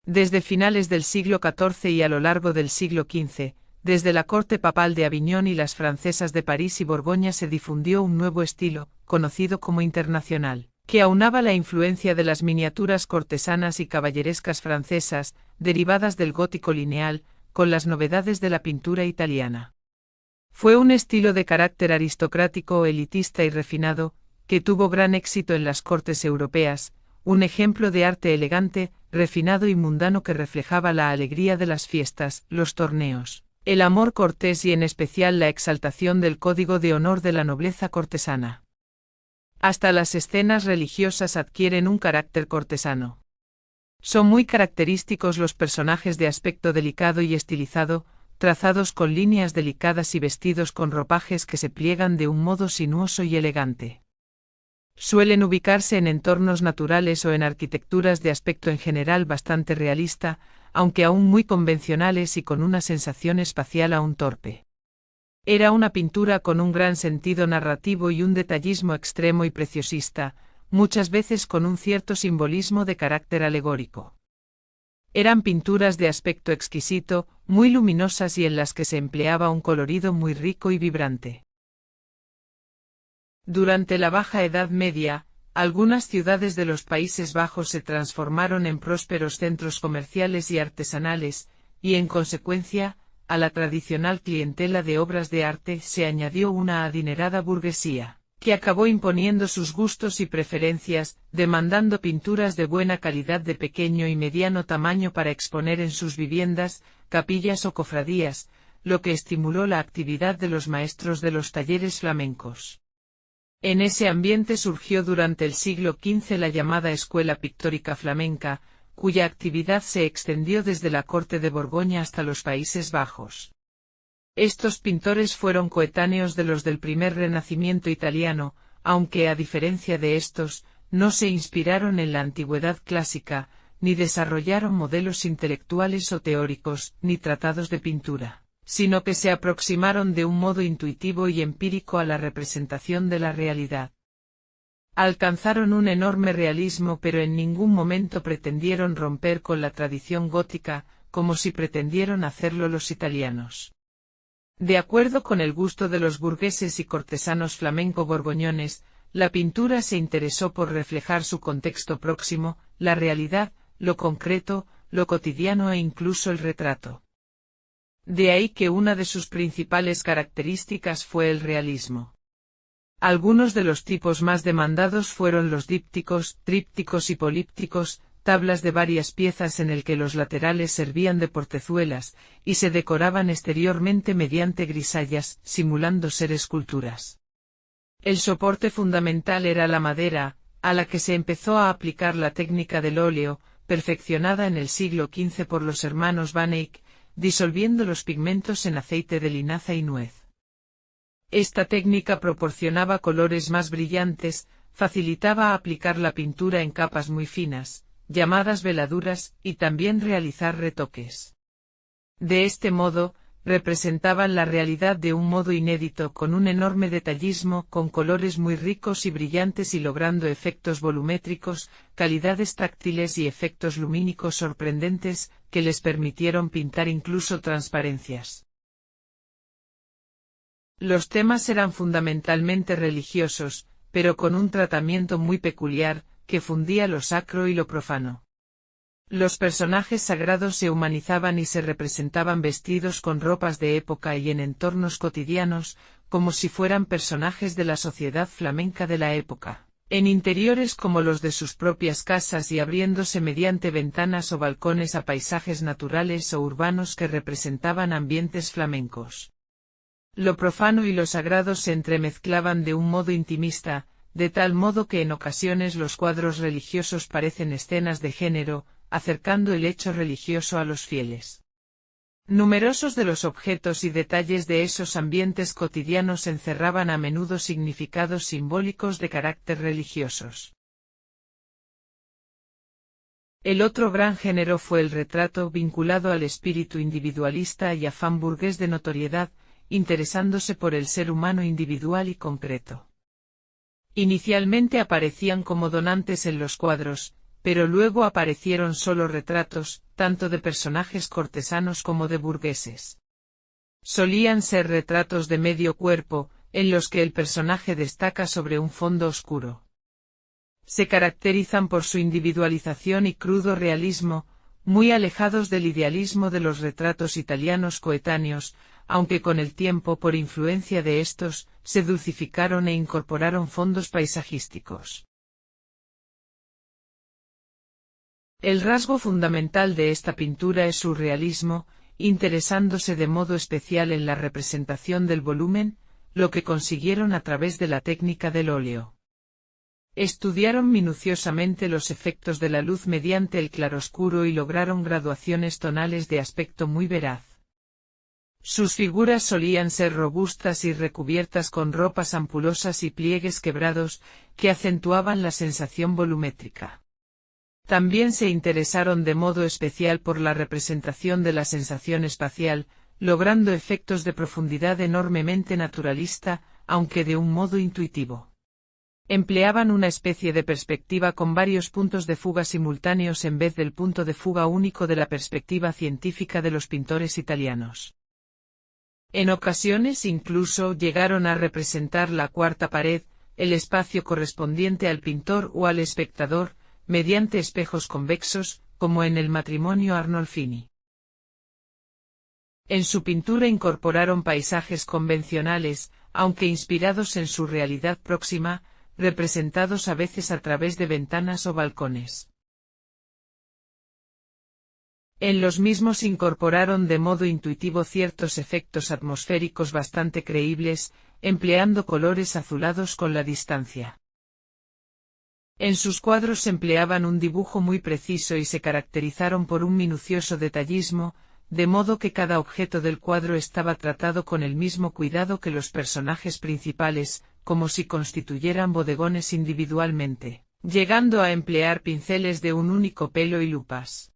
Desde finales del siglo XIV y a lo largo del siglo XV, desde la corte papal de Aviñón y las francesas de París y Borgoña se difundió un nuevo estilo, conocido como internacional, que aunaba la influencia de las miniaturas cortesanas y caballerescas francesas, derivadas del gótico lineal, con las novedades de la pintura italiana. Fue un estilo de carácter aristocrático, elitista y refinado, que tuvo gran éxito en las cortes europeas, un ejemplo de arte elegante, refinado y mundano que reflejaba la alegría de las fiestas, los torneos, el amor cortés y en especial la exaltación del código de honor de la nobleza cortesana. Hasta las escenas religiosas adquieren un carácter cortesano. Son muy característicos los personajes de aspecto delicado y estilizado, trazados con líneas delicadas y vestidos con ropajes que se pliegan de un modo sinuoso y elegante. Suelen ubicarse en entornos naturales o en arquitecturas de aspecto en general bastante realista, aunque aún muy convencionales y con una sensación espacial aún torpe. Era una pintura con un gran sentido narrativo y un detallismo extremo y preciosista, muchas veces con un cierto simbolismo de carácter alegórico. Eran pinturas de aspecto exquisito, muy luminosas y en las que se empleaba un colorido muy rico y vibrante. Durante la Baja Edad Media, algunas ciudades de los Países Bajos se transformaron en prósperos centros comerciales y artesanales, y en consecuencia, a la tradicional clientela de obras de arte se añadió una adinerada burguesía, que acabó imponiendo sus gustos y preferencias, demandando pinturas de buena calidad de pequeño y mediano tamaño para exponer en sus viviendas, capillas o cofradías, lo que estimuló la actividad de los maestros de los talleres flamencos. En ese ambiente surgió durante el siglo XV la llamada Escuela Pictórica Flamenca, cuya actividad se extendió desde la corte de Borgoña hasta los Países Bajos. Estos pintores fueron coetáneos de los del primer Renacimiento italiano, aunque a diferencia de estos, no se inspiraron en la antigüedad clásica, ni desarrollaron modelos intelectuales o teóricos, ni tratados de pintura, sino que se aproximaron de un modo intuitivo y empírico a la representación de la realidad. Alcanzaron un enorme realismo, pero en ningún momento pretendieron romper con la tradición gótica, como si pretendieron hacerlo los italianos. De acuerdo con el gusto de los burgueses y cortesanos flamenco-borgoñones, la pintura se interesó por reflejar su contexto próximo, la realidad, lo concreto, lo cotidiano e incluso el retrato. De ahí que una de sus principales características fue el realismo. Algunos de los tipos más demandados fueron los dípticos, trípticos y polípticos, tablas de varias piezas en el que los laterales servían de portezuelas, y se decoraban exteriormente mediante grisallas, simulando ser esculturas. El soporte fundamental era la madera, a la que se empezó a aplicar la técnica del óleo, perfeccionada en el siglo XV por los hermanos Van Eyck, disolviendo los pigmentos en aceite de linaza y nuez. Esta técnica proporcionaba colores más brillantes, facilitaba aplicar la pintura en capas muy finas, llamadas veladuras, y también realizar retoques. De este modo, representaban la realidad de un modo inédito, con un enorme detallismo, con colores muy ricos y brillantes y logrando efectos volumétricos, calidades táctiles y efectos lumínicos sorprendentes, que les permitieron pintar incluso transparencias. Los temas eran fundamentalmente religiosos, pero con un tratamiento muy peculiar, que fundía lo sacro y lo profano. Los personajes sagrados se humanizaban y se representaban vestidos con ropas de época y en entornos cotidianos, como si fueran personajes de la sociedad flamenca de la época, en interiores como los de sus propias casas y abriéndose mediante ventanas o balcones a paisajes naturales o urbanos que representaban ambientes flamencos. Lo profano y lo sagrado se entremezclaban de un modo intimista, de tal modo que en ocasiones los cuadros religiosos parecen escenas de género, acercando el hecho religioso a los fieles. Numerosos de los objetos y detalles de esos ambientes cotidianos encerraban a menudo significados simbólicos de carácter religiosos. El otro gran género fue el retrato, vinculado al espíritu individualista y afán burgués de notoriedad, interesándose por el ser humano individual y concreto. Inicialmente aparecían como donantes en los cuadros, pero luego aparecieron solo retratos, tanto de personajes cortesanos como de burgueses. Solían ser retratos de medio cuerpo, en los que el personaje destaca sobre un fondo oscuro. Se caracterizan por su individualización y crudo realismo, muy alejados del idealismo de los retratos italianos coetáneos, aunque con el tiempo por influencia de estos, se dulcificaron e incorporaron fondos paisajísticos. El rasgo fundamental de esta pintura es su realismo, interesándose de modo especial en la representación del volumen, lo que consiguieron a través de la técnica del óleo. Estudiaron minuciosamente los efectos de la luz mediante el claroscuro y lograron graduaciones tonales de aspecto muy veraz. Sus figuras solían ser robustas y recubiertas con ropas ampulosas y pliegues quebrados, que acentuaban la sensación volumétrica. También se interesaron de modo especial por la representación de la sensación espacial, logrando efectos de profundidad enormemente naturalista, aunque de un modo intuitivo. Empleaban una especie de perspectiva con varios puntos de fuga simultáneos en vez del punto de fuga único de la perspectiva científica de los pintores italianos. En ocasiones incluso llegaron a representar la cuarta pared, el espacio correspondiente al pintor o al espectador, mediante espejos convexos, como en el matrimonio Arnolfini. En su pintura incorporaron paisajes convencionales, aunque inspirados en su realidad próxima, representados a veces a través de ventanas o balcones. En los mismos incorporaron de modo intuitivo ciertos efectos atmosféricos bastante creíbles, empleando colores azulados con la distancia. En sus cuadros empleaban un dibujo muy preciso y se caracterizaron por un minucioso detallismo, de modo que cada objeto del cuadro estaba tratado con el mismo cuidado que los personajes principales, como si constituyeran bodegones individualmente, llegando a emplear pinceles de un único pelo y lupas.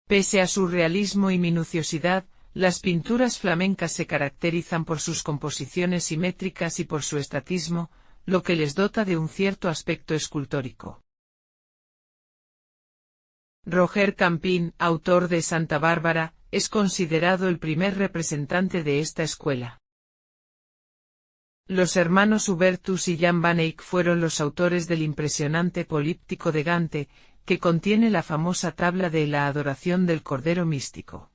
Pese a su realismo y minuciosidad, las pinturas flamencas se caracterizan por sus composiciones simétricas y por su estatismo, lo que les dota de un cierto aspecto escultórico. Roger Campin, autor de Santa Bárbara, es considerado el primer representante de esta escuela. Los hermanos Hubertus y Jan van Eyck fueron los autores del impresionante políptico de Gante, que contiene la famosa tabla de la adoración del Cordero Místico.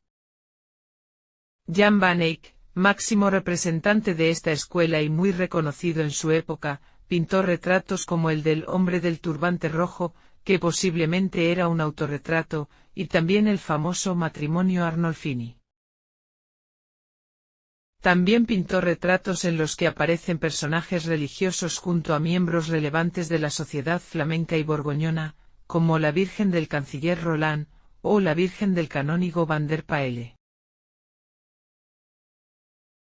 Jan van Eyck, máximo representante de esta escuela y muy reconocido en su época, pintó retratos como el del hombre del turbante rojo, que posiblemente era un autorretrato, y también el famoso matrimonio Arnolfini. También pintó retratos en los que aparecen personajes religiosos junto a miembros relevantes de la sociedad flamenca y borgoñona, como la Virgen del Canciller Roland, o la Virgen del Canónigo van der Paele.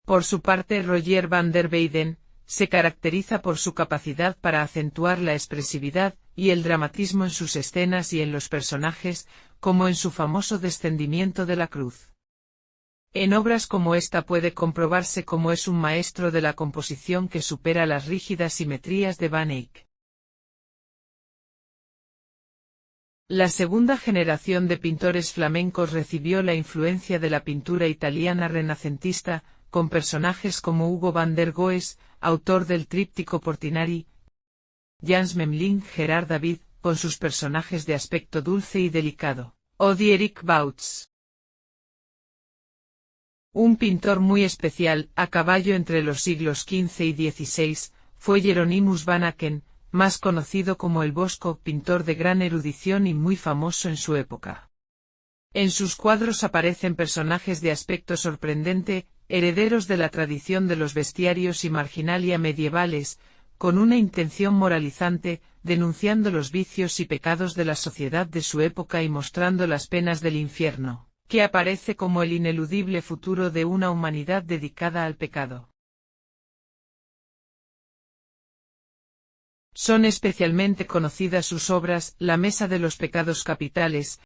Por su parte, Roger van der Weyden se caracteriza por su capacidad para acentuar la expresividad y el dramatismo en sus escenas y en los personajes, como en su famoso Descendimiento de la Cruz. En obras como esta puede comprobarse cómo es un maestro de la composición que supera las rígidas simetrías de Van Eyck. La segunda generación de pintores flamencos recibió la influencia de la pintura italiana renacentista, con personajes como Hugo van der Goes, autor del tríptico Portinari, Jans Memling, Gerard David, con sus personajes de aspecto dulce y delicado, o Dierik Bouts. Un pintor muy especial, a caballo entre los siglos XV y XVI, fue Hieronymus van Aken, más conocido como el Bosco, pintor de gran erudición y muy famoso en su época. En sus cuadros aparecen personajes de aspecto sorprendente, herederos de la tradición de los bestiarios y marginalia medievales, con una intención moralizante, denunciando los vicios y pecados de la sociedad de su época y mostrando las penas del infierno, que aparece como el ineludible futuro de una humanidad dedicada al pecado. Son especialmente conocidas sus obras La Mesa de los Pecados Capitales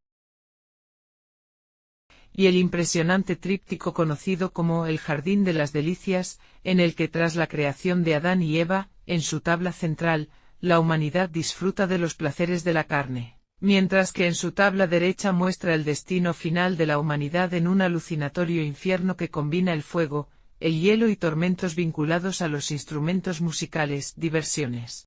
y el impresionante tríptico conocido como El Jardín de las Delicias, en el que tras la creación de Adán y Eva, en su tabla central, la humanidad disfruta de los placeres de la carne, mientras que en su tabla derecha muestra el destino final de la humanidad en un alucinatorio infierno que combina el fuego, el hielo y tormentos vinculados a los instrumentos musicales, diversiones.